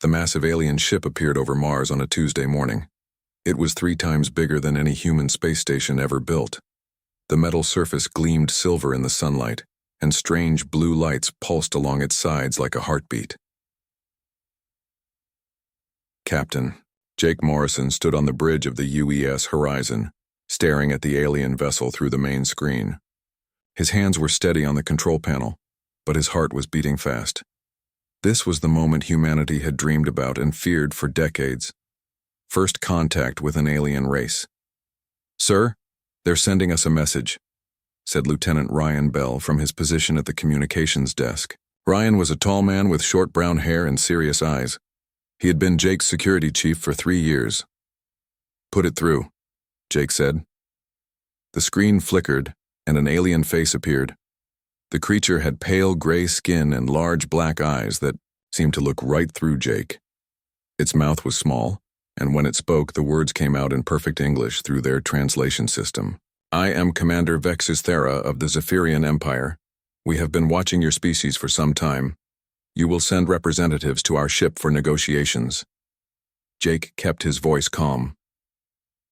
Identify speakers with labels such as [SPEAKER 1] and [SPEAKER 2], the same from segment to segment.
[SPEAKER 1] The massive alien ship appeared over Mars on a Tuesday morning. It was 3 times bigger than any human space station ever built. The metal surface gleamed silver in the sunlight, and strange blue lights pulsed along its sides like a heartbeat. Captain Jake Morrison stood on the bridge of the UES Horizon, staring at the alien vessel through the main screen. His hands were steady on the control panel, but his heart was beating fast. This was the moment humanity had dreamed about and feared for decades. First contact with an alien race. "Sir, they're sending us a message," said Lieutenant Ryan Bell from his position at the communications desk. Ryan was a tall man with short brown hair and serious eyes. He had been Jake's security chief for 3 years. "Put it through," Jake said. The screen flickered, and an alien face appeared. The creature had pale gray skin and large black eyes that seemed to look right through Jake. Its mouth was small, and when it spoke, the words came out in perfect English through their translation system. "I am Commander Vexus Thera of the Zephyrian Empire. We have been watching your species for some time. You will send representatives to our ship for negotiations." Jake kept his voice calm.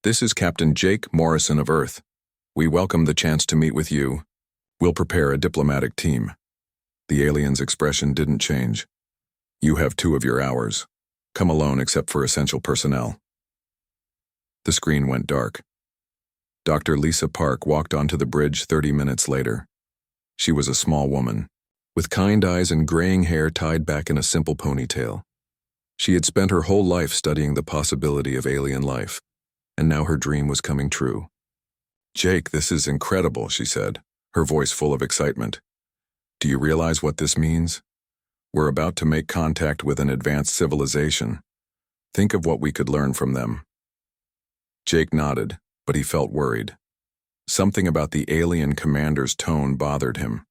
[SPEAKER 1] "This is Captain Jake Morrison of Earth. We welcome the chance to meet with you. We'll prepare a diplomatic team." The alien's expression didn't change. "You have 2 of your hours. Come alone except for essential personnel." The screen went dark. Dr. Lisa Park walked onto the bridge 30 minutes later. She was a small woman, with kind eyes and graying hair tied back in a simple ponytail. She had spent her whole life studying the possibility of alien life, and now her dream was coming true. "Jake, this is incredible," she said, her voice full of excitement. "Do you realize what this means? We're about to make contact with an advanced civilization. Think of what we could learn from them." Jake nodded, but he felt worried. Something about the alien commander's tone bothered him.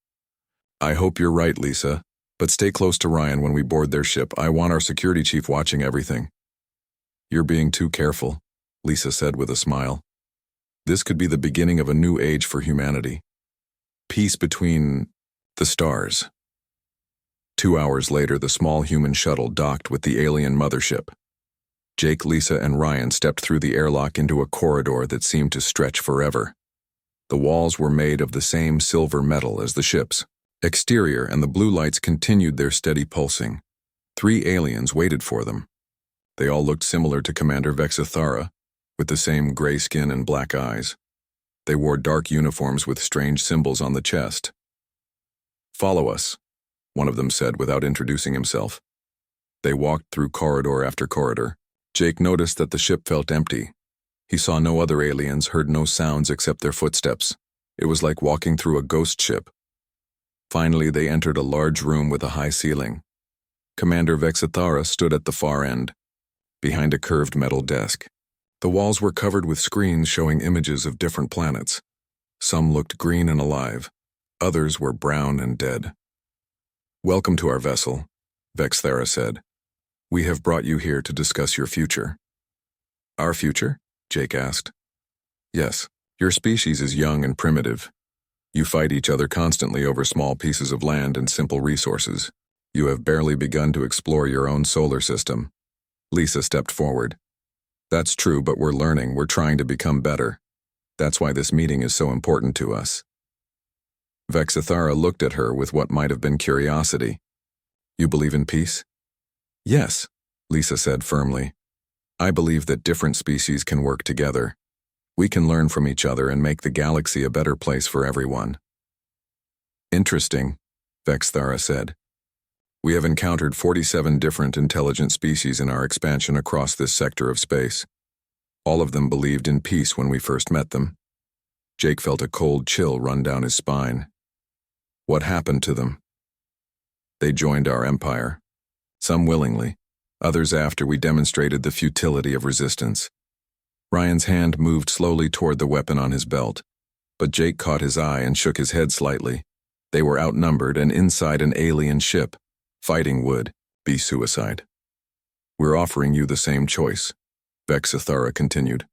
[SPEAKER 1] "I hope you're right, Lisa, but stay close to Ryan when we board their ship. I want our security chief watching everything." "You're being too careful," Lisa said with a smile. "This could be the beginning of a new age for humanity. Peace between the stars." 2 hours later, the small human shuttle docked with the alien mothership. Jake, Lisa, and Ryan stepped through the airlock into a corridor that seemed to stretch forever. The walls were made of the same silver metal as the ship's exterior, and the blue lights continued their steady pulsing. 3 aliens waited for them. They all looked similar to Commander Vexus Thera, with the same gray skin and black eyes. They wore dark uniforms with strange symbols on the chest. "Follow us," one of them said without introducing himself. They walked through corridor after corridor. Jake noticed that the ship felt empty. He saw no other aliens, heard no sounds except their footsteps. It was like walking through a ghost ship. Finally, they entered a large room with a high ceiling. Commander Vexus Thera stood at the far end, behind a curved metal desk. The walls were covered with screens showing images of different planets. Some looked green and alive. Others were brown and dead. "Welcome to our vessel," Vexus Thera said. "We have brought you here to discuss your future." "Our future?" Jake asked. "Yes, your species is young and primitive. You fight each other constantly over small pieces of land and simple resources. You have barely begun to explore your own solar system." Lisa stepped forward. "That's true, but we're learning. We're trying to become better. That's why this meeting is so important to us." Vexus Thera looked at her with what might have been curiosity. "You believe in peace?" "Yes," Lisa said firmly. "I believe that different species can work together. We can learn from each other and make the galaxy a better place for everyone." "Interesting," Vexus Thera said. "We have encountered 47 different intelligent species in our expansion across this sector of space. All of them believed in peace when we first met them." Jake felt a cold chill run down his spine. "What happened to them?" "They joined our empire. Some willingly, others after we demonstrated the futility of resistance." Ryan's hand moved slowly toward the weapon on his belt, but Jake caught his eye and shook his head slightly. They were outnumbered and inside an alien ship. Fighting would be suicide. "We're offering you the same choice," Vexus Thera continued.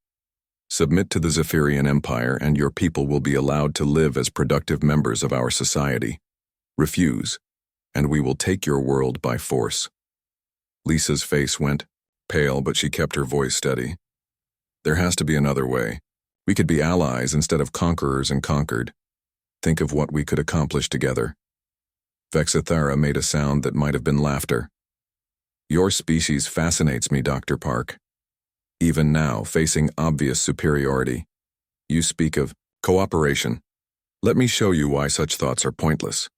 [SPEAKER 1] "Submit to the Zephyrian Empire and your people will be allowed to live as productive members of our society. Refuse, and we will take your world by force." Lisa's face went pale, but she kept her voice steady. There has to be another way. We could be allies instead of conquerors and conquered. Think of what we could accomplish together. Vexithara made a sound that might have been laughter. Your species fascinates me, Dr. Park. Even now, facing obvious superiority, you speak of cooperation. Let me show you why such thoughts are pointless.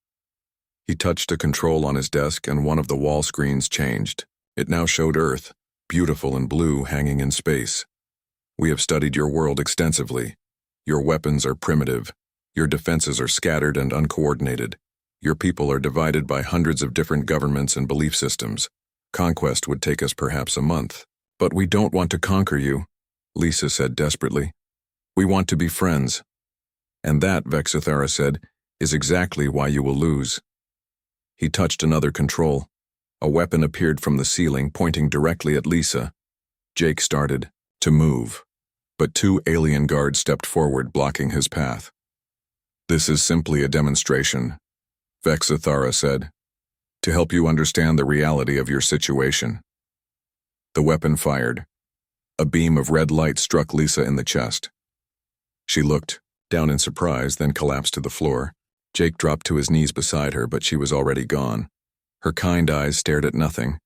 [SPEAKER 1] He touched a control on his desk and one of the wall screens changed. It now showed Earth, beautiful and blue, hanging in space. We have studied your world extensively. Your weapons are primitive. Your defenses are scattered and uncoordinated. Your people are divided by hundreds of different governments and belief systems. Conquest would take us perhaps a month. But we don't want to conquer you, Lisa said desperately. We want to be friends. And that, Vexithara said, is exactly why you will lose. He touched another control. A weapon appeared from the ceiling, pointing directly at Lisa. Jake started to move, but two alien guards stepped forward, blocking his path. This is simply a demonstration, Vexithara said, to help you understand the reality of your situation. The weapon fired. A beam of red light struck Lisa in the chest. She looked down in surprise, then collapsed to the floor. Jake dropped to his knees beside her, but she was already gone. Her kind eyes stared at nothing,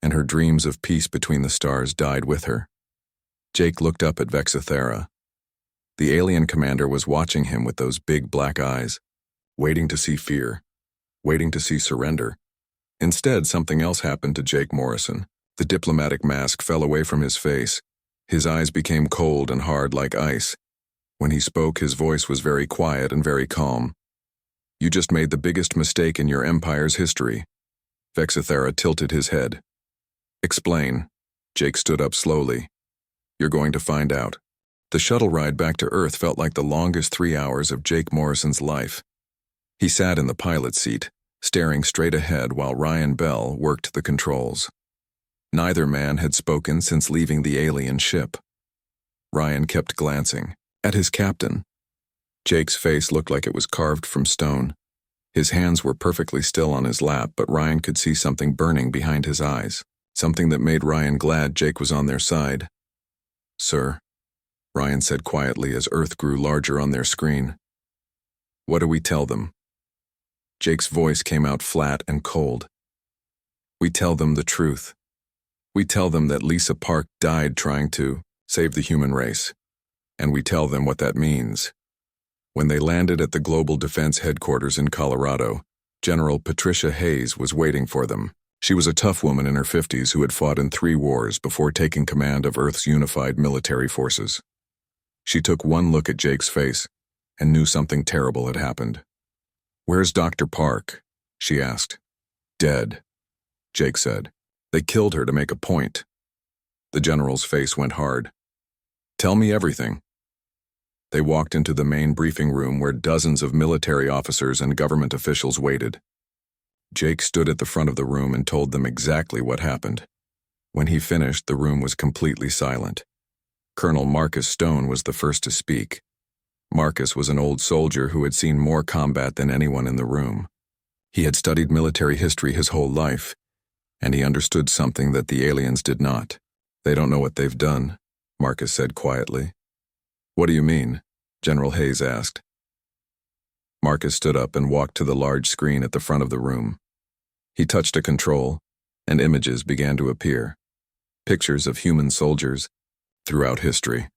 [SPEAKER 1] and her dreams of peace between the stars died with her. Jake looked up at Vexithara. The alien commander was watching him with those big black eyes, waiting to see fear, waiting to see surrender. Instead, something else happened to Jake Morrison. The diplomatic mask fell away from his face. His eyes became cold and hard like ice. When he spoke, his voice was very quiet and very calm. You just made the biggest mistake in your empire's history. Vexithara tilted his head. Explain. Jake stood up slowly. You're going to find out. The shuttle ride back to Earth felt like the longest 3 hours of Jake Morrison's life. He sat in the pilot's seat, staring straight ahead while Ryan Bell worked the controls. Neither man had spoken since leaving the alien ship. Ryan kept glancing at his captain. Jake's face looked like it was carved from stone. His hands were perfectly still on his lap, but Ryan could see something burning behind his eyes, something that made Ryan glad Jake was on their side. Sir, Ryan said quietly as Earth grew larger on their screen. What do we tell them? Jake's voice came out flat and cold. We tell them the truth. We tell them that Lisa Park died trying to save the human race. And we tell them what that means. When they landed at the Global Defense Headquarters in Colorado, General Patricia Hayes was waiting for them. She was a tough woman in her 50s who had fought in 3 wars before taking command of Earth's unified military forces. She took one look at Jake's face and knew something terrible had happened. Where's Dr. Park? She asked. Dead, Jake said. They killed her to make a point. The general's face went hard. Tell me everything. They walked into the main briefing room where dozens of military officers and government officials waited. Jake stood at the front of the room and told them exactly what happened. When he finished, the room was completely silent. Colonel Marcus Stone was the first to speak. Marcus was an old soldier who had seen more combat than anyone in the room. He had studied military history his whole life, and he understood something that the aliens did not. They don't know what they've done, Marcus said quietly. What do you mean? General Hayes asked. Marcus stood up and walked to the large screen at the front of the room. He touched a control, and images began to appear. Pictures of human soldiers throughout history.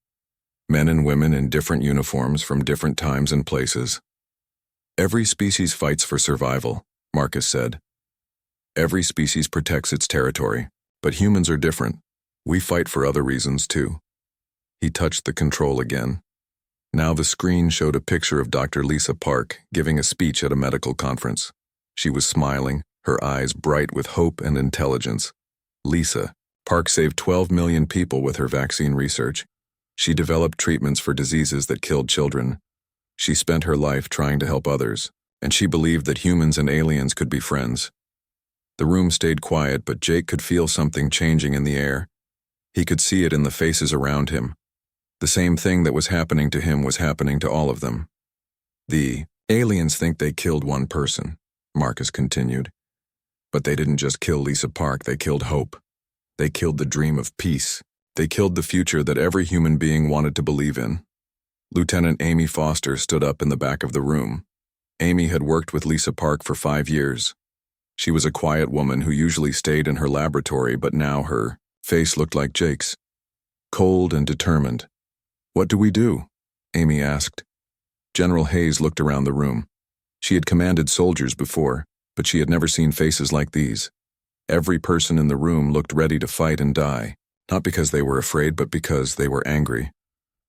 [SPEAKER 1] Men and women in different uniforms from different times and places. Every species fights for survival, Marcus said. Every species protects its territory, but humans are different. We fight for other reasons too. He touched the control again. Now the screen showed a picture of Dr. Lisa Park giving a speech at a medical conference. She was smiling, her eyes bright with hope and intelligence. Lisa Park saved 12 million people with her vaccine research. She developed treatments for diseases that killed children. She spent her life trying to help others, and she believed that humans and aliens could be friends. The room stayed quiet, but Jake could feel something changing in the air. He could see it in the faces around him. The same thing that was happening to him was happening to all of them. The aliens think they killed one person, Marcus continued. But they didn't just kill Lisa Park, they killed hope. They killed the dream of peace. They killed the future that every human being wanted to believe in. Lieutenant Amy Foster stood up in the back of the room. Amy had worked with Lisa Park for 5 years. She was a quiet woman who usually stayed in her laboratory, but now her face looked like Jake's. Cold and determined. "What do we do?" Amy asked. General Hayes looked around the room. She had commanded soldiers before, but she had never seen faces like these. Every person in the room looked ready to fight and die, not because they were afraid, but because they were angry.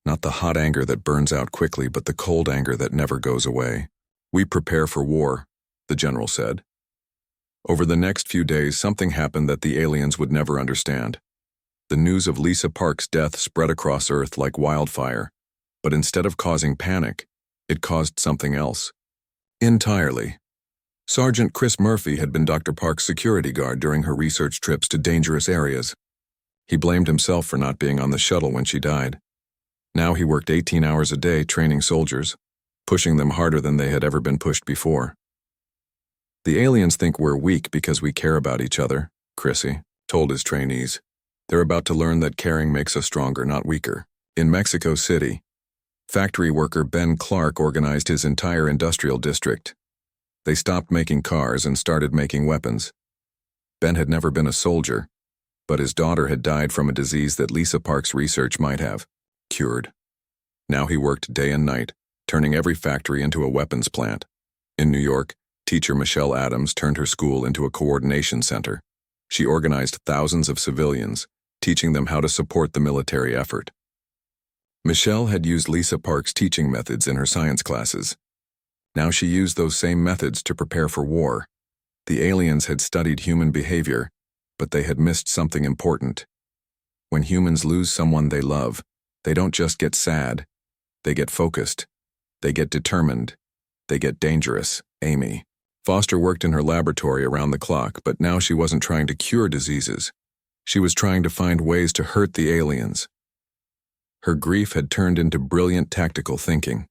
[SPEAKER 1] Not the hot anger that burns out quickly, but the cold anger that never goes away. "We prepare for war," the general said. Over the next few days, something happened that the aliens would never understand. The news of Lisa Park's death spread across Earth like wildfire, but instead of causing panic, it caused something else. Entirely. Sergeant Chris Murphy had been Dr. Park's security guard during her research trips to dangerous areas. He blamed himself for not being on the shuttle when she died. Now he worked 18 hours a day training soldiers, pushing them harder than they had ever been pushed before. "The aliens think we're weak because we care about each other," Chrissy told his trainees. "They're about to learn that caring makes us stronger, not weaker." In Mexico City, factory worker Ben Clark organized his entire industrial district. They stopped making cars and started making weapons. Ben had never been a soldier, but his daughter had died from a disease that Lisa Park's research might have cured. Now he worked day and night, turning every factory into a weapons plant. In New York, teacher Michelle Adams turned her school into a coordination center. She organized thousands of civilians, teaching them how to support the military effort. Michelle had used Lisa Park's teaching methods in her science classes. Now she used those same methods to prepare for war. The aliens had studied human behavior, but they had missed something important. When humans lose someone they love, they don't just get sad. They get focused. They get determined. They get dangerous. Amy Foster worked in her laboratory around the clock, but now she wasn't trying to cure diseases. She was trying to find ways to hurt the aliens. Her grief had turned into brilliant tactical thinking.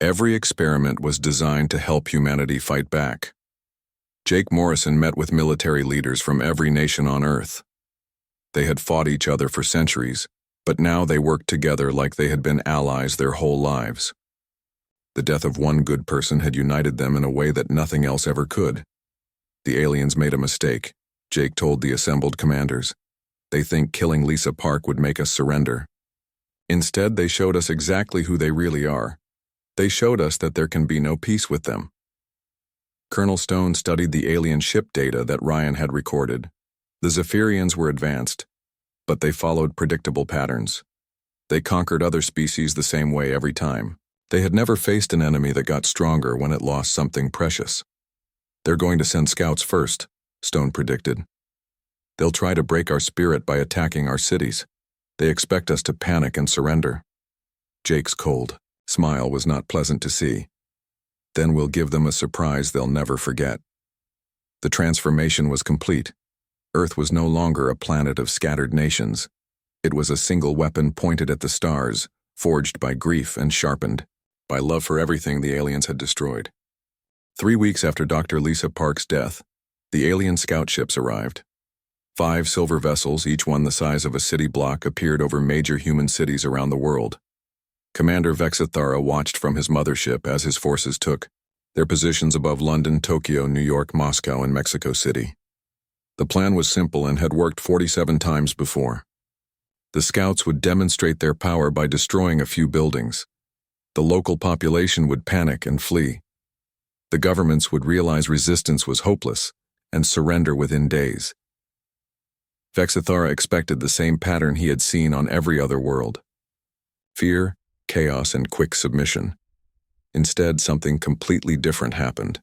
[SPEAKER 1] Every experiment was designed to help humanity fight back. Jake Morrison met with military leaders from every nation on Earth. They had fought each other for centuries, but now they worked together like they had been allies their whole lives. The death of one good person had united them in a way that nothing else ever could. The aliens made a mistake, Jake told the assembled commanders. They think killing Lisa Park would make us surrender. Instead, they showed us exactly who they really are. They showed us that there can be no peace with them. Colonel Stone studied the alien ship data that Ryan had recorded. The Zephyrians were advanced, but they followed predictable patterns. They conquered other species the same way every time. They had never faced an enemy that got stronger when it lost something precious. "They're going to send scouts first," Stone predicted. "They'll try to break our spirit by attacking our cities. They expect us to panic and surrender." Jake's cold smile was not pleasant to see. "Then we'll give them a surprise they'll never forget." The transformation was complete. Earth was no longer a planet of scattered nations. It was a single weapon pointed at the stars, forged by grief and sharpened by love for everything the aliens had destroyed. 3 weeks after Dr. Lisa Park's death, the alien scout ships arrived. 5 silver vessels, each one the size of a city block, appeared over major human cities around the world. Commander Vexathara watched from his mothership as his forces took their positions above London, Tokyo, New York, Moscow, and Mexico City. The plan was simple and had worked 47 times before. The scouts would demonstrate their power by destroying a few buildings. The local population would panic and flee. The governments would realize resistance was hopeless and surrender within days. Vexathara expected the same pattern he had seen on every other world: fear, chaos, and quick submission. Instead, something completely different happened.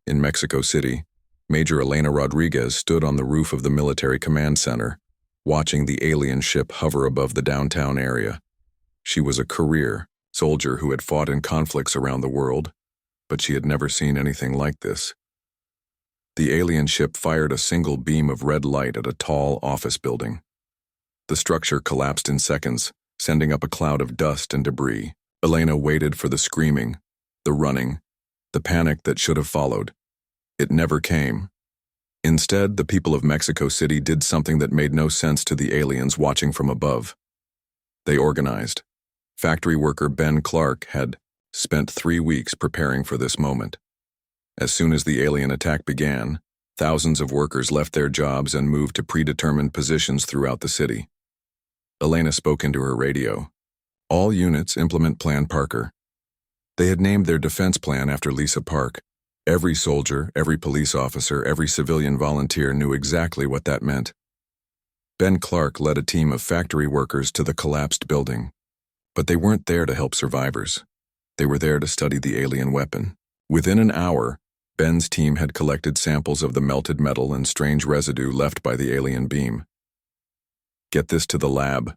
[SPEAKER 1] In Mexico City, Major Elena Rodriguez stood on the roof of the military command center, watching the alien ship hover above the downtown area. She was a career soldier who had fought in conflicts around the world, but she had never seen anything like this. The alien ship fired a single beam of red light at a tall office building. The structure collapsed in seconds, sending up a cloud of dust and debris. Elena waited for the screaming, the running, the panic that should have followed. It never came. Instead, the people of Mexico City did something that made no sense to the aliens watching from above. They organized. Factory worker Ben Clark had spent 3 weeks preparing for this moment. As soon as the alien attack began, thousands of workers left their jobs and moved to predetermined positions throughout the city. Elena spoke into her radio. All units implement Plan Parker. They had named their defense plan after Lisa Park. Every soldier, every police officer, every civilian volunteer knew exactly what that meant. Ben Clark led a team of factory workers to the collapsed building. But they weren't there to help survivors. They were there to study the alien weapon. Within an hour, Ben's team had collected samples of the melted metal and strange residue left by the alien beam. "Get this to the lab,"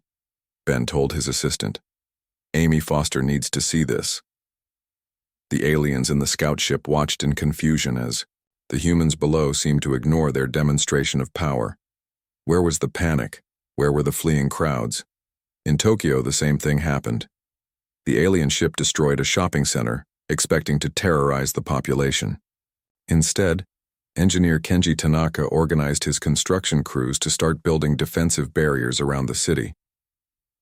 [SPEAKER 1] Ben told his assistant. "Amy Foster needs to see this." The aliens in the scout ship watched in confusion as the humans below seemed to ignore their demonstration of power. Where was the panic? Where were the fleeing crowds? In Tokyo, the same thing happened. The alien ship destroyed a shopping center, expecting to terrorize the population. Instead, engineer Kenji Tanaka organized his construction crews to start building defensive barriers around the city.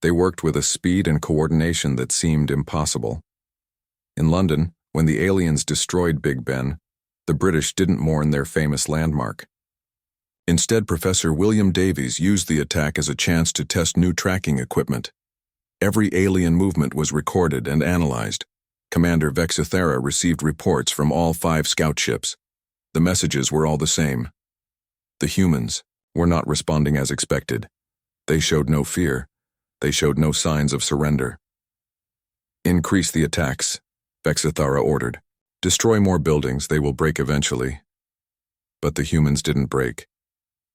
[SPEAKER 1] They worked with a speed and coordination that seemed impossible. In London, when the aliens destroyed Big Ben, the British didn't mourn their famous landmark. Instead, Professor William Davies used the attack as a chance to test new tracking equipment. Every alien movement was recorded and analyzed. Commander Vexithera received reports from all 5 scout ships. The messages were all the same. The humans were not responding as expected. They showed no fear. They showed no signs of surrender. "Increase the attacks," Vexithara ordered. "Destroy more buildings, they will break eventually." But the humans didn't break.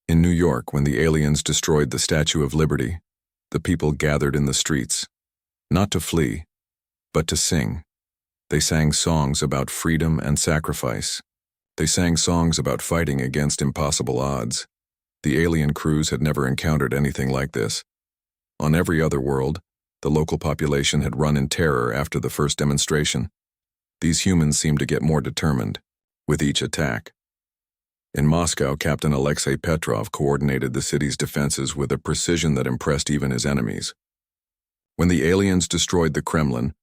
[SPEAKER 1] In New York, when the aliens destroyed the Statue of Liberty, the people gathered in the streets, not to flee, but to sing. They sang songs about freedom and sacrifice. They sang songs about fighting against impossible odds. The alien crews had never encountered anything like this. On every other world, the local population had run in terror after the first demonstration. These humans seemed to get more determined with each attack. In Moscow, Captain Alexei Petrov coordinated the city's defenses with a precision that impressed even his enemies. When the aliens destroyed the Kremlin,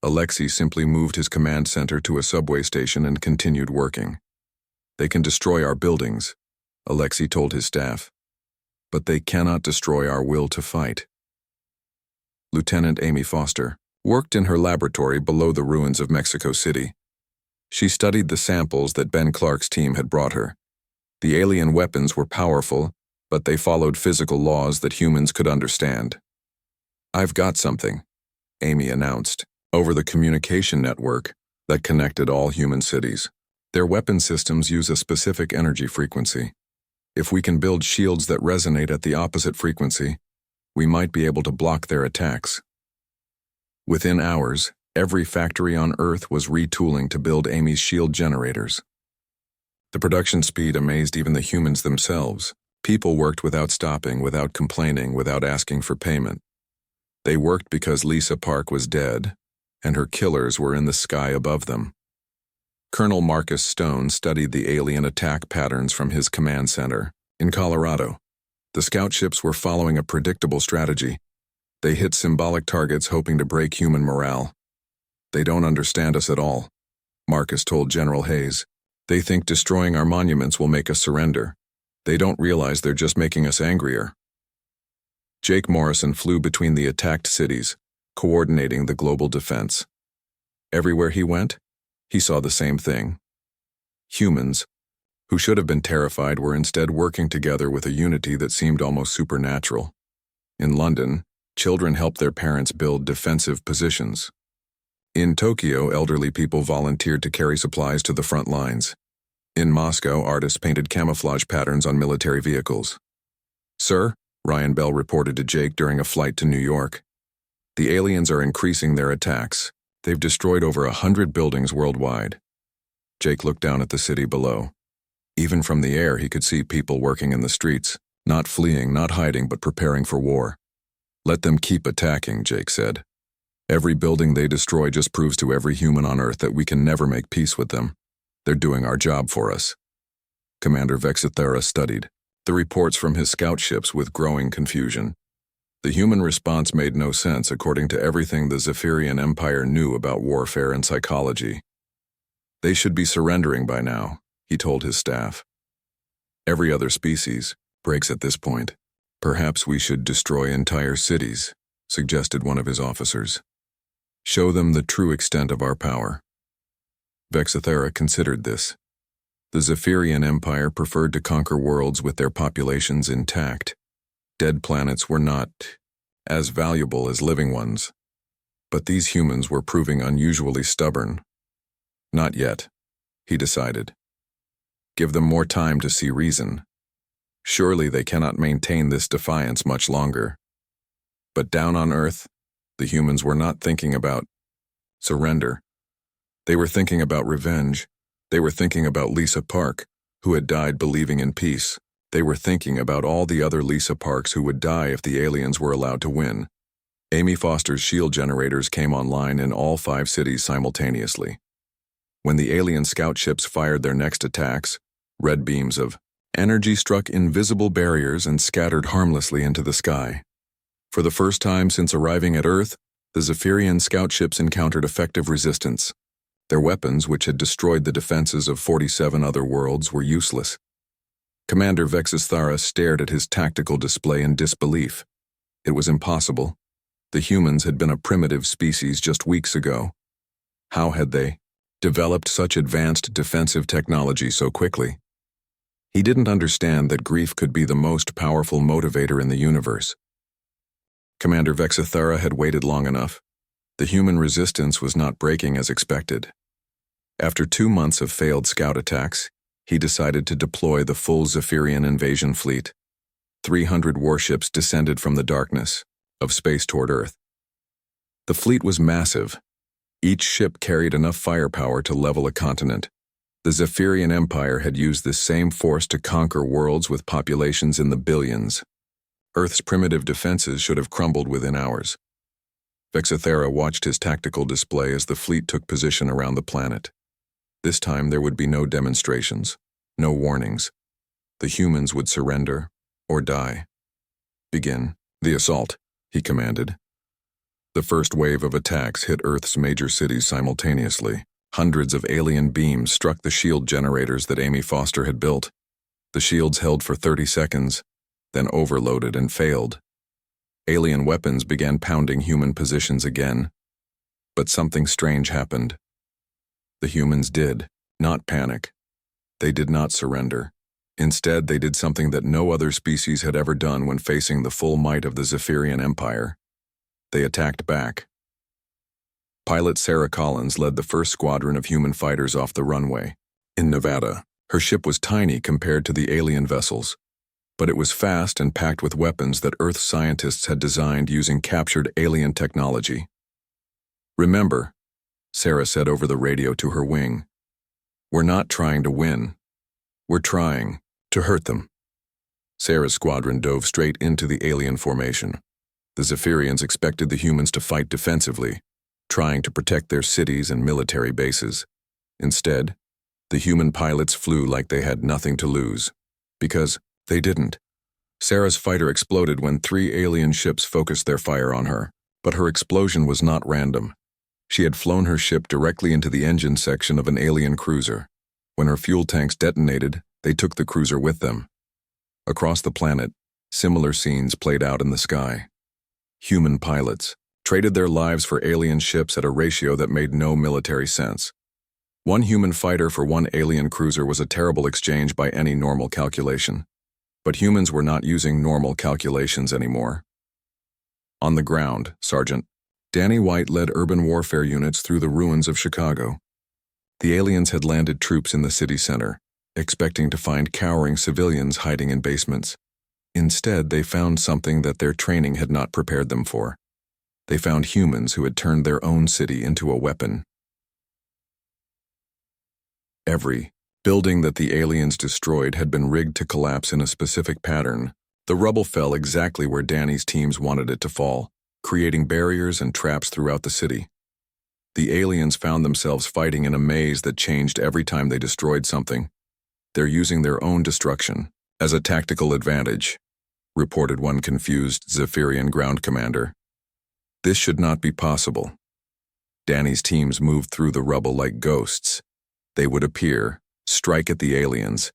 [SPEAKER 1] Alexei simply moved his command center to a subway station and continued working. "They can destroy our buildings," Alexei told his staff, "but they cannot destroy our will to fight." Lieutenant Amy Foster worked in her laboratory below the ruins of Mexico City. She studied the samples that Ben Clark's team had brought her. The alien weapons were powerful, but they followed physical laws that humans could understand. "I've got something," Amy announced, over the communication network that connected all human cities. "Their weapon systems use a specific energy frequency. If we can build shields that resonate at the opposite frequency, we might be able to block their attacks." Within hours, every factory on Earth was retooling to build Amy's shield generators. The production speed amazed even the humans themselves. People worked without stopping, without complaining, without asking for payment. They worked because Lisa Park was dead, and her killers were in the sky above them. Colonel Marcus Stone studied the alien attack patterns from his command center in Colorado. The scout ships were following a predictable strategy. They hit symbolic targets hoping to break human morale. "They don't understand us at all," Marcus told General Hayes. "They think destroying our monuments will make us surrender. They don't realize they're just making us angrier." Jake Morrison flew between the attacked cities, coordinating the global defense. Everywhere he went, he saw the same thing. Humans, who should have been terrified, were instead working together with a unity that seemed almost supernatural. In London, children helped their parents build defensive positions. In Tokyo, elderly people volunteered to carry supplies to the front lines. In Moscow, artists painted camouflage patterns on military vehicles. "Sir," Ryan Bell reported to Jake during a flight to New York, "the aliens are increasing their attacks. They've destroyed over 100 buildings worldwide." Jake looked down at the city below. Even from the air, he could see people working in the streets, not fleeing, not hiding, but preparing for war. "Let them keep attacking," Jake said. "Every building they destroy just proves to every human on Earth that we can never make peace with them. They're doing our job for us." Commander Vexithera studied the reports from his scout ships with growing confusion. The human response made no sense according to everything the Zephyrian Empire knew about warfare and psychology. They should be surrendering by now, he told his staff. Every other species breaks at this point. Perhaps we should destroy entire cities, suggested one of his officers. Show them the true extent of our power. Vexithera considered this. The Zephyrian Empire preferred to conquer worlds with their populations intact. Dead planets were not as valuable as living ones. But these humans were proving unusually stubborn. Not yet, he decided. Give them more time to see reason. Surely they cannot maintain this defiance much longer. But down on Earth, the humans were not thinking about surrender. They were thinking about revenge. They were thinking about Lisa Park, who had died believing in peace. They were thinking about all the other Lisa Parks who would die if the aliens were allowed to win. Amy Foster's shield generators came online in all 5 cities simultaneously. When the alien scout ships fired their next attacks, red beams of energy struck invisible barriers and scattered harmlessly into the sky. For the first time since arriving at Earth, the Zephyrian scout ships encountered effective resistance. Their weapons, which had destroyed the defenses of 47 other worlds, were useless. Commander Vexithera stared at his tactical display in disbelief. It was impossible. The humans had been a primitive species just weeks ago. How had they developed such advanced defensive technology so quickly? He didn't understand that grief could be the most powerful motivator in the universe. Commander Vexithera had waited long enough. The human resistance was not breaking as expected. After 2 months of failed scout attacks, he decided to deploy the full Zephyrian invasion fleet. 300 warships descended from the darkness of space toward Earth. The fleet was massive. Each ship carried enough firepower to level a continent. The Zephyrian Empire had used this same force to conquer worlds with populations in the billions. Earth's primitive defenses should have crumbled within hours. Vexithera watched his tactical display as the fleet took position around the planet. This time there would be no demonstrations, no warnings. The humans would surrender or die. Begin the assault, he commanded. The first wave of attacks hit Earth's major cities simultaneously. Hundreds of alien beams struck the shield generators that Amy Foster had built. The shields held for 30 seconds, then overloaded and failed. Alien weapons began pounding human positions again. But something strange happened. The humans did not panic. They did not surrender. Instead, they did something that no other species had ever done when facing the full might of the Zephyrian Empire. They attacked back. Pilot Sarah Collins led the first squadron of human fighters off the runway. In Nevada, her ship was tiny compared to the alien vessels, but it was fast and packed with weapons that Earth scientists had designed using captured alien technology. Remember, Sarah said over the radio to her wing, we're not trying to win. We're trying to hurt them. Sarah's squadron dove straight into the alien formation. The Zephyrians expected the humans to fight defensively, trying to protect their cities and military bases. Instead, the human pilots flew like they had nothing to lose. Because they didn't. Sarah's fighter exploded when 3 alien ships focused their fire on her, but her explosion was not random. She had flown her ship directly into the engine section of an alien cruiser. When her fuel tanks detonated, they took the cruiser with them. Across the planet, similar scenes played out in the sky. Human pilots traded their lives for alien ships at a ratio that made no military sense. 1 human fighter for 1 alien cruiser was a terrible exchange by any normal calculation. But humans were not using normal calculations anymore. On the ground, Sergeant Danny White led urban warfare units through the ruins of Chicago. The aliens had landed troops in the city center, expecting to find cowering civilians hiding in basements. Instead, they found something that their training had not prepared them for. They found humans who had turned their own city into a weapon. Every building that the aliens destroyed had been rigged to collapse in a specific pattern. The rubble fell exactly where Danny's teams wanted it to fall, creating barriers and traps throughout the city. The aliens found themselves fighting in a maze that changed every time they destroyed something. They're using their own destruction as a tactical advantage, reported one confused Zephyrian ground commander. This should not be possible. Danny's teams moved through the rubble like ghosts. They would appear, strike at the aliens,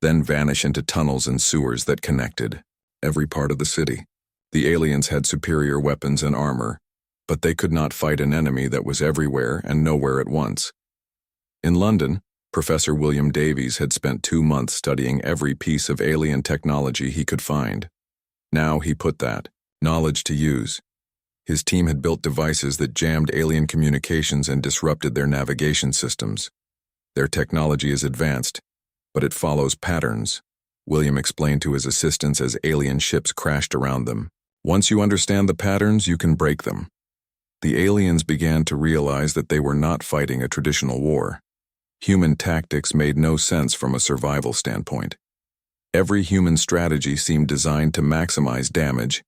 [SPEAKER 1] then vanish into tunnels and sewers that connected every part of the city. The aliens had superior weapons and armor, but they could not fight an enemy that was everywhere and nowhere at once. In London, Professor William Davies had spent 2 months studying every piece of alien technology he could find. Now he put that knowledge to use. His team had built devices that jammed alien communications and disrupted their navigation systems. Their technology is advanced, but it follows patterns, William explained to his assistants as alien ships crashed around them. Once you understand the patterns, you can break them. The aliens began to realize that they were not fighting a traditional war. Human tactics made no sense from a survival standpoint. Every human strategy seemed designed to maximize damage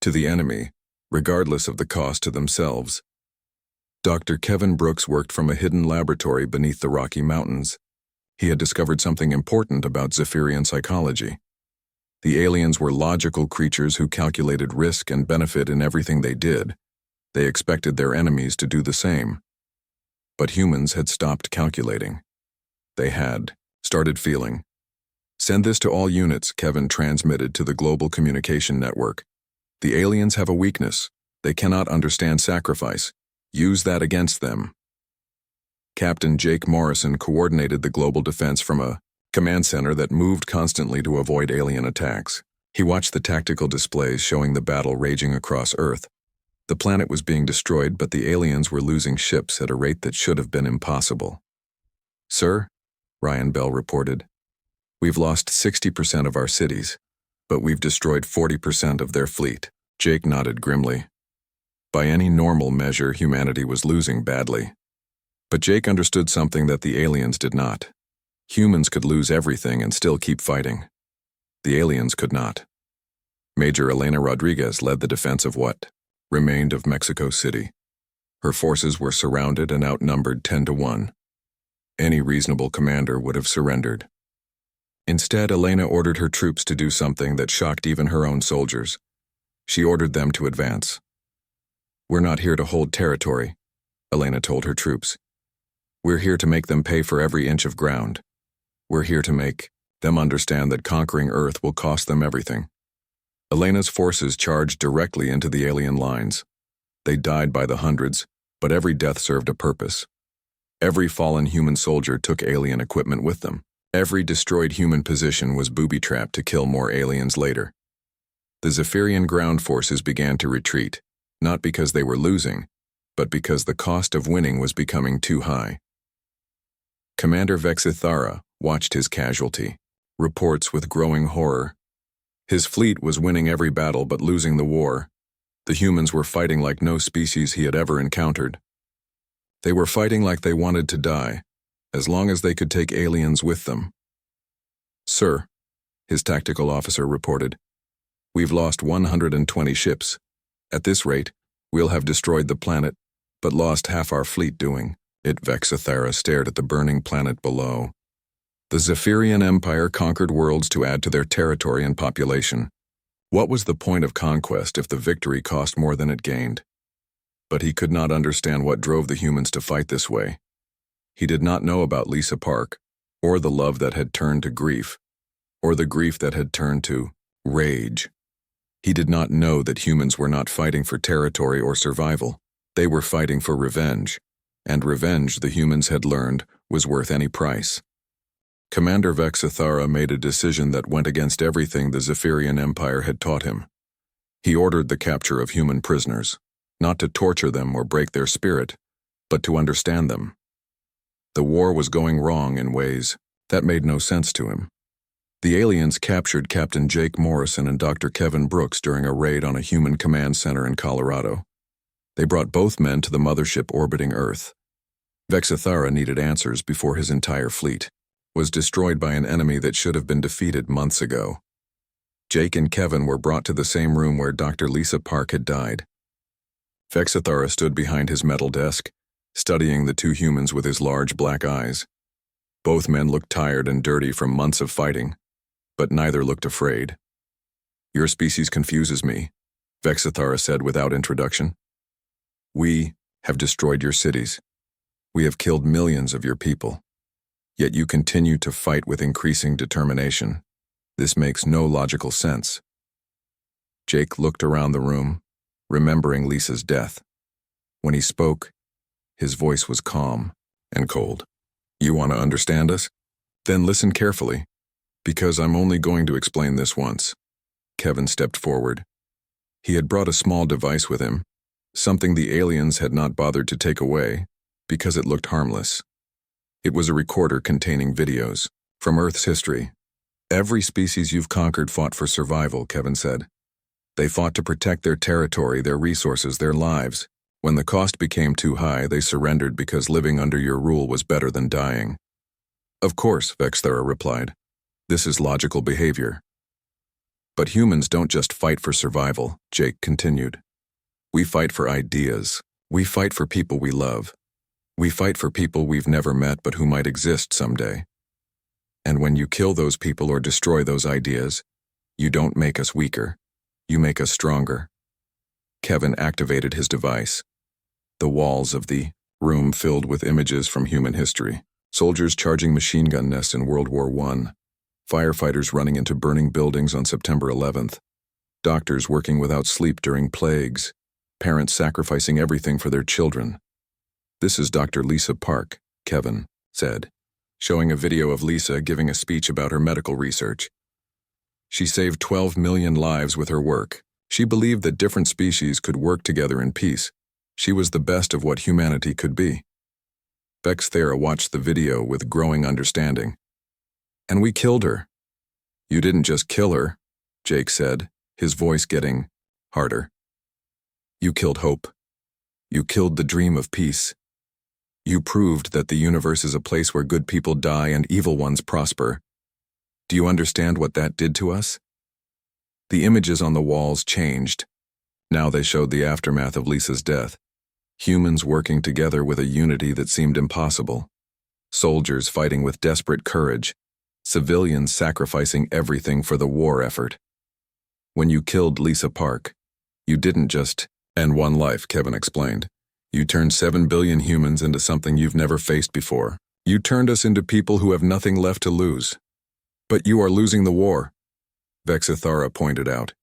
[SPEAKER 1] to the enemy, regardless of the cost to themselves. Dr. Kevin Brooks worked from a hidden laboratory beneath the Rocky Mountains. He had discovered something important about Zephyrian psychology. The aliens were logical creatures who calculated risk and benefit in everything they did. They expected their enemies to do the same. But humans had stopped calculating. They had started feeling. Send this to all units, Kevin transmitted to the global communication network. The aliens have a weakness. They cannot understand sacrifice. Use that against them. Captain Jake Morrison coordinated the global defense from a command center that moved constantly to avoid alien attacks. He watched the tactical displays showing the battle raging across Earth. The planet was being destroyed, but the aliens were losing ships at a rate that should have been impossible. Sir, Ryan Bell reported, we've lost 60% of our cities, but we've destroyed 40% of their fleet. Jake nodded grimly. By any normal measure, humanity was losing badly. But Jake understood something that the aliens did not. Humans could lose everything and still keep fighting. The aliens could not. Major Elena Rodriguez led the defense of what remained of Mexico City. Her forces were surrounded and outnumbered 10-1. Any reasonable commander would have surrendered. Instead, Elena ordered her troops to do something that shocked even her own soldiers. She ordered them to advance. We're not here to hold territory, Elena told her troops. We're here to make them pay for every inch of ground. We're here to make them understand that conquering Earth will cost them everything. Elena's forces charged directly into the alien lines. They died by the hundreds, but every death served a purpose. Every fallen human soldier took alien equipment with them. Every destroyed human position was booby-trapped to kill more aliens later. The Zephyrian ground forces began to retreat, not because they were losing, but because the cost of winning was becoming too high. Commander Vexithara watched his casualty, reports with growing horror. His fleet was winning every battle but losing the war. The humans were fighting like no species he had ever encountered. They were fighting like they wanted to die, as long as they could take aliens with them. Sir, his tactical officer reported, we've lost 120 ships. At this rate, we'll have destroyed the planet, but lost half our fleet doing it. Vexithara stared at the burning planet below. The Zephyrian Empire conquered worlds to add to their territory and population. What was the point of conquest if the victory cost more than it gained? But he could not understand what drove the humans to fight this way. He did not know about Lisa Park, or the love that had turned to grief, or the grief that had turned to rage. He did not know that humans were not fighting for territory or survival. They were fighting for revenge, and revenge, the humans had learned, was worth any price. Commander Vexithara made a decision that went against everything the Zephyrian Empire had taught him. He ordered the capture of human prisoners, not to torture them or break their spirit, but to understand them. The war was going wrong in ways that made no sense to him. The aliens captured Captain Jake Morrison and Dr. Kevin Brooks during a raid on a human command center in Colorado. They brought both men to the mothership orbiting Earth. Vexithara needed answers before his entire fleet was destroyed by an enemy that should have been defeated months ago. Jake and Kevin were brought to the same room where Dr. Lisa Park had died. Vexithara stood behind his metal desk, studying the two humans with his large black eyes. Both men looked tired and dirty from months of fighting, but neither looked afraid. "Your species confuses me," Vexithara said without introduction. "We have destroyed your cities. We have killed millions of your people. Yet you continue to fight with increasing determination. This makes no logical sense." Jake looked around the room, remembering Lisa's death. When he spoke, his voice was calm and cold. "You want to understand us? Then listen carefully, because I'm only going to explain this once." Kevin stepped forward. He had brought a small device with him, something the aliens had not bothered to take away because it looked harmless. It was a recorder containing videos from Earth's history. "Every species you've conquered fought for survival," Kevin said. "They fought to protect their territory, their resources, their lives. When the cost became too high, they surrendered because living under your rule was better than dying." "Of course," Vexthera replied. "This is logical behavior." "But humans don't just fight for survival," Jake continued. "We fight for ideas. We fight for people we love. We fight for people we've never met but who might exist someday. And when you kill those people or destroy those ideas, you don't make us weaker. You make us stronger." Kevin activated his device. The walls of the room filled with images from human history. Soldiers charging machine gun nests in World War I. Firefighters running into burning buildings on September 11th. Doctors working without sleep during plagues. Parents sacrificing everything for their children. "This is Dr. Lisa Park," Kevin said, showing a video of Lisa giving a speech about her medical research. "She saved 12 million lives with her work. She believed that different species could work together in peace. She was the best of what humanity could be." Vexthera watched the video with growing understanding. "And we killed her." "You didn't just kill her," Jake said, his voice getting harder. "You killed hope. You killed the dream of peace. You proved that the universe is a place where good people die and evil ones prosper. Do you understand what that did to us?" The images on the walls changed. Now they showed the aftermath of Lisa's death. Humans working together with a unity that seemed impossible. Soldiers fighting with desperate courage. Civilians sacrificing everything for the war effort. "When you killed Lisa Park, you didn't just end one life," Kevin explained. "You turned 7 billion humans into something you've never faced before. You turned us into people who have nothing left to lose. But you are losing the war," Vexithara pointed out.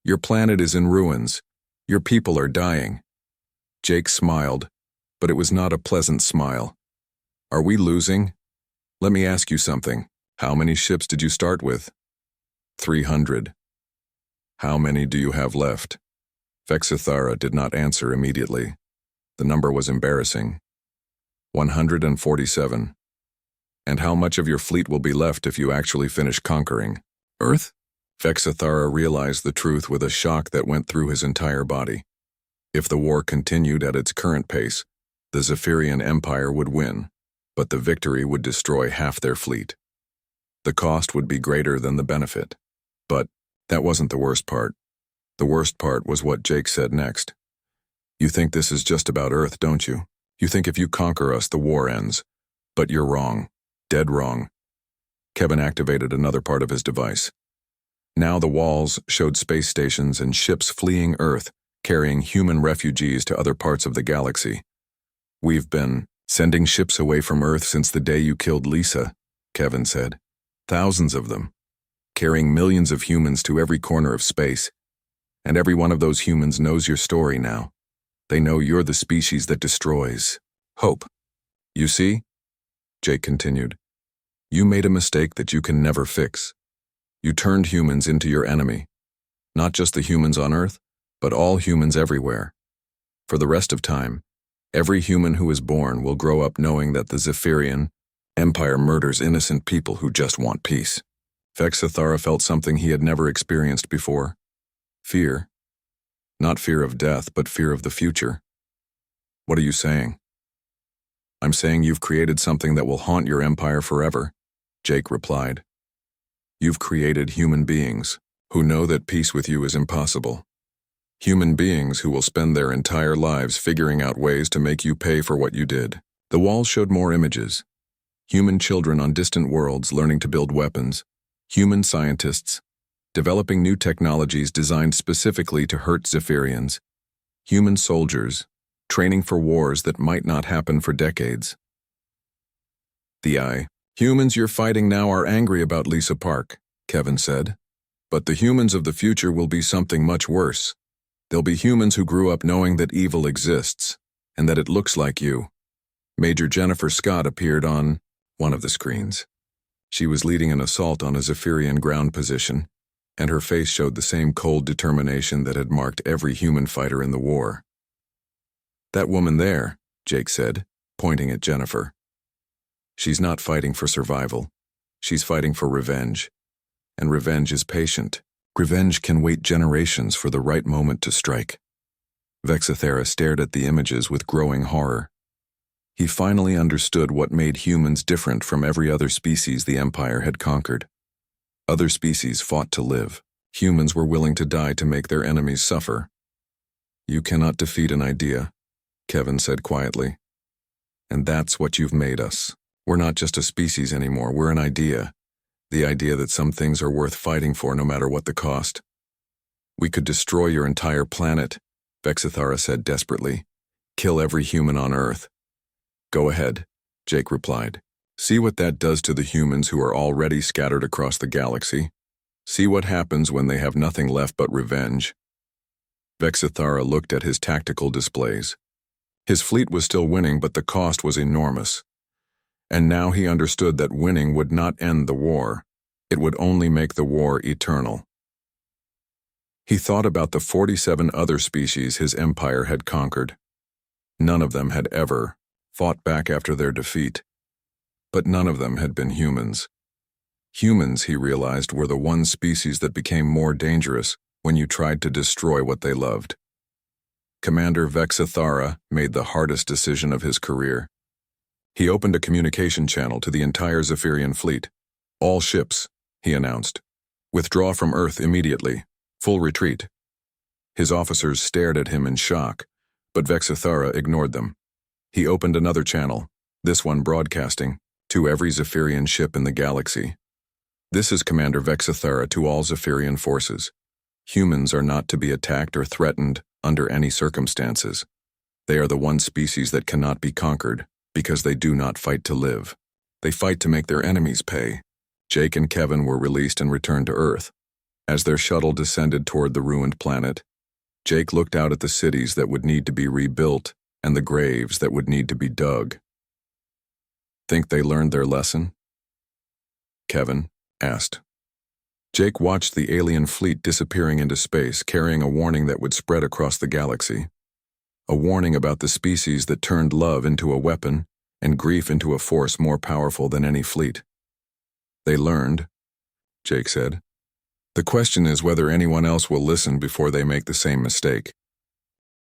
[SPEAKER 1] "Your planet is in ruins. Your people are dying." Jake smiled, but it was not a pleasant smile. "Are we losing? Let me ask you something. How many ships did you start with?" 300. "How many do you have left?" Vexithara did not answer immediately. The number was embarrassing. 147. "And how much of your fleet will be left if you actually finish conquering Earth?" Vexithara realized the truth with a shock that went through his entire body. If the war continued at its current pace, the Zephyrian Empire would win, but the victory would destroy half their fleet. The cost would be greater than the benefit. But that wasn't the worst part. The worst part was what Jake said next. "You think this is just about Earth, don't you? You think if you conquer us, the war ends. But you're wrong. Dead wrong." Kevin activated another part of his device. Now the walls showed space stations and ships fleeing Earth, carrying human refugees to other parts of the galaxy. "We've been sending ships away from Earth since the day you killed Lisa," Kevin said. "Thousands of them, carrying millions of humans to every corner of space. And every one of those humans knows your story now. They know you're the species that destroys hope. You see?" Jake continued. "You made a mistake that you can never fix. You turned humans into your enemy. Not just the humans on Earth, but all humans everywhere. For the rest of time, every human who is born will grow up knowing that the Zephyrian Empire murders innocent people who just want peace." Vexithara felt something he had never experienced before. Fear. Not fear of death, but fear of the future. "What are you saying?" "I'm saying you've created something that will haunt your empire forever," Jake replied. "You've created human beings who know that peace with you is impossible. Human beings who will spend their entire lives figuring out ways to make you pay for what you did." The walls showed more images. human children on distant worlds learning to build weapons, human scientists, developing new technologies designed specifically to hurt Zephyrians, human soldiers, training for wars that might not happen for decades. The humans you're fighting now are angry about Lisa Park, Kevin said. But the humans of the future will be something much worse. They'll be humans who grew up knowing that evil exists, and that it looks like you. Major Jennifer Scott appeared on one of the screens. She was leading an assault on a Zephyrian ground position, and her face showed the same cold determination that had marked every human fighter in the war. That woman there, Jake said, pointing at Jennifer. She's not fighting for survival. She's fighting for revenge. And revenge is patient. Revenge can wait generations for the right moment to strike. Vexithera stared at the images with growing horror. He finally understood what made humans different from every other species the Empire had conquered. Other species fought to live. Humans were willing to die to make their enemies suffer. You cannot defeat an idea, Kevin said quietly. And that's what you've made us. We're not just a species anymore, we're an idea. The idea that some things are worth fighting for no matter what the cost. We could destroy your entire planet, Vexithara said desperately. Kill every human on Earth. Go ahead, Jake replied. See what that does to the humans who are already scattered across the galaxy. See what happens when they have nothing left but revenge. Vexithara looked at his tactical displays. His fleet was still winning, but the cost was enormous. And now he understood that winning would not end the war. It would only make the war eternal. He thought about the 47 other species his empire had conquered. None of them had ever fought back after their defeat. But none of them had been humans. Humans, he realized, were the one species that became more dangerous when you tried to destroy what they loved. Commander Vexithara made the hardest decision of his career. He opened a communication channel to the entire Zephyrian fleet. All ships, he announced. Withdraw from Earth immediately. Full retreat. His officers stared at him in shock, but Vexithara ignored them. He opened another channel, this one broadcasting, to every Zephyrian ship in the galaxy. This is Commander Vexithara to all Zephyrian forces. Humans are not to be attacked or threatened under any circumstances. They are the one species that cannot be conquered, because they do not fight to live. They fight to make their enemies pay. Jake and Kevin were released and returned to Earth. As their shuttle descended toward the ruined planet, Jake looked out at the cities that would need to be rebuilt and the graves that would need to be dug. Think they learned their lesson? Kevin asked. Jake watched the alien fleet disappearing into space, carrying a warning that would spread across the galaxy. A warning about the species that turned love into a weapon and grief into a force more powerful than any fleet. They learned, Jake said. The question is whether anyone else will listen before they make the same mistake.